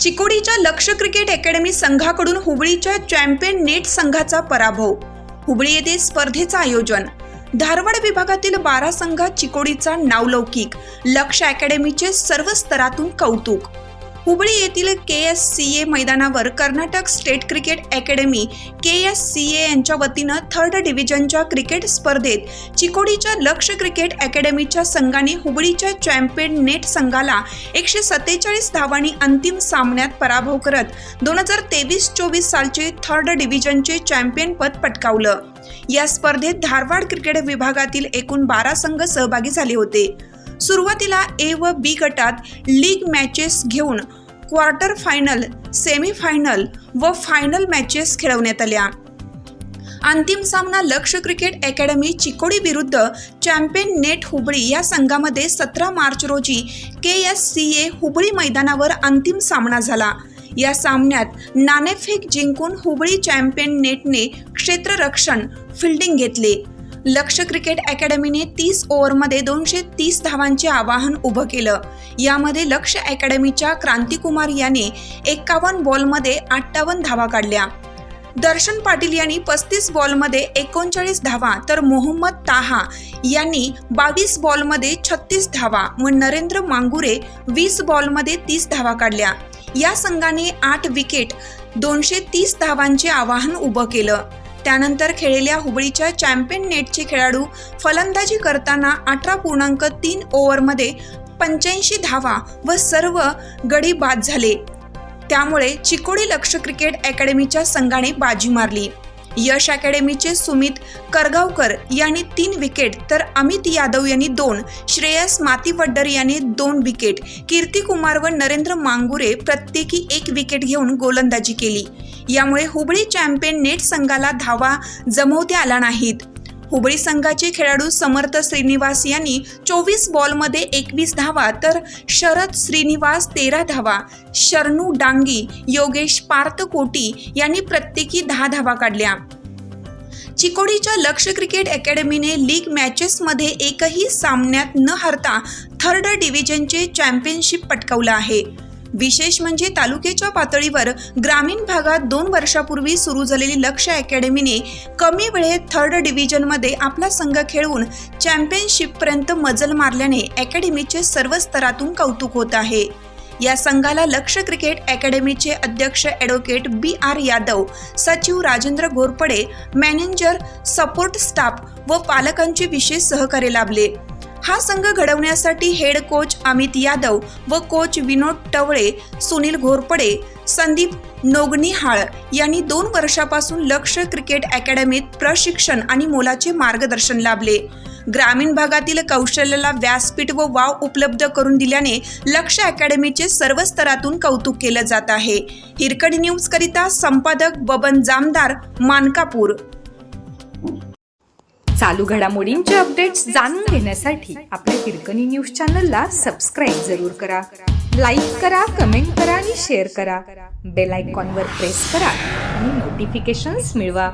चिकोडीच्या लक्ष्य cricket academy संघाकडून हुबळीच्या champion net संघाचा पराभव। हुबळी येथे स्पर्धेचं आयोजन। धारवाड विभागातील 12 संघात चिकोडीचा नावलौकिक। लक्ष्य अकॅडमीचे सर्व स्तरातून कौतुक। हुबळी येथील KSCA मैदानावर Karnataka state cricket academy KSCA यांच्या वतीनं 3rd डिव्हिजनच्या क्रिकेट स्पर्धेत चिकोडीच्या लक्ष्य क्रिकेट अकॅडमीच्या संघाने हुबळीच्या चॅम्पियन नेट संघाला 147 धावांनी अंतिम सामन्यात पराभव करत 2023-24 सालचे 3rd डिव्हिजनचे चॅम्पियनपद पटकावलं। या स्पर्धेत धारवाड क्रिकेट विभागातील एकूण 12 संघ सहभागी झाले होते। सुरुवातीला A व B गटात लीग मॅचेस घेऊन क्वार्टर फायनल, सेमी फायनल व फायनल मॅचेस खेळवण्यात आल्या। अंतिम सामना लक्ष्य क्रिकेट अकॅडमी चिकोडी विरुद्ध चॅम्पियन नेट हुबळी या संघामध्ये 17 मार्च रोजी KSCA हुबळी मैदानावर अंतिम सामना झाला। या सामन्यात नाणेफेक जिंकून हुबळी चॅम्पियन नेटने क्षेत्ररक्षण फिल्डिंग घेतले। लक्ष्य क्रिकेट अकॅडमीने 30 ओव्हरमध्ये 230 धावांचे आवाहन उभं केलं। यामध्ये लक्ष्य अकॅडमीच्या क्रांतिकुमार याने 51 बॉलमध्ये 58 धावा काढल्या। दर्शन पाटील यांनी 35 बॉलमध्ये 39 धावा तर मोहम्मद ताहा यांनी 22 बॉलमध्ये 36 धावा व नरेंद्र मांगुरे 20 बॉलमध्ये 30 धावा काढल्या। या संघाने 8 विकेट 230 धावांचे आवाहन उभं केलं। त्यानंतर खेळलेल्या हुबळीच्या चॅम्पियन नेटचे खेळाडू फलंदाजी करताना 18.3 ओव्हरमध्ये 85 धावा व सर्व गडी बाद झाले। त्यामुळे चिकोडी लक्ष्य क्रिकेट अकॅडमीच्या संघाने बाजी मारली। यश अकॅडमीचे सुमित करगावकर यांनी 3 विकेट तर अमित यादव यांनी 2, श्रेयस मातीवड्डर यांनी 2 विकेट, कीर्तिकुमार व नरेंद्र मांगुरे प्रत्येकी 1 विकेट घेऊन गोलंदाजी केली। यामुळे हुबळी चॅम्पियन नेट संघाला धावा जमवता आल्या नाहीत। हुबळी संघाचे खेळाडू समर्थ श्रीनिवास यांनी 24 बॉलमध्ये 21 धावा तर शरद श्रीनिवास 13 धावा, शरणू डांगी, योगेश पार्थकोटी यांनी प्रत्येकी 10 धावा काढल्या। चिकोडीच्या लक्ष्य क्रिकेट अकॅडमीने लीग मॅचेसमध्ये एकही सामन्यात न हरता 3rd डिव्हिजनचे चॅम्पियनशिप पटकावलं आहे। विशेष म्हणजे तालुक्याच्या पातळीवर ग्रामीण भागात 2 वर्षापूर्वी सुरू झालेली लक्ष्य अकॅडमीने कमी वेळेत 3rd डिव्हिजनमध्ये आपला संघ खेळवून चॅम्पियनशिपपर्यंत मजल मारल्याने अकॅडमीचे सर्व स्तरातून कौतुक होत आहे। या संघाला लक्ष्य क्रिकेट अकॅडमीचे अध्यक्ष ॲडव्होकेट BR यादव, सचिव Rajendra Ghorpade, manager, support staff व पालकांचे विशेष सहकार्य लाभले। हा संघ घडवण्यासाठी हेड कोच अमित यादव व कोच विनोद टवळे, सुनील घोरपडे, संदीप नोगनिहाळ यांनी 2 वर्षापासून लक्ष्य क्रिकेट अकॅडमीत प्रशिक्षण आणि मोलाचे मार्गदर्शन लाभले। ग्रामीण भागातील कौशल्याला व्यासपीठ व वाव उपलब्ध करून दिल्याने लक्ष्य अकॅडमीचे सर्व स्तरातून कौतुक केलं जात आहे। हिरकणी न्यूज करिता संपादक बबन जामदार, मानकापूर। चालू घडामोडींचे अपडेट्स जाणून घेण्यासाठी आपल्या हिरकणी न्यूज चॅनलला सबस्क्राईब जरूर करा। लाईक करा, कमेंट करा आणि शेअर करा। बेल आयकॉनवर प्रेस करा आणि नोटिफिकेशन्स मिळवा।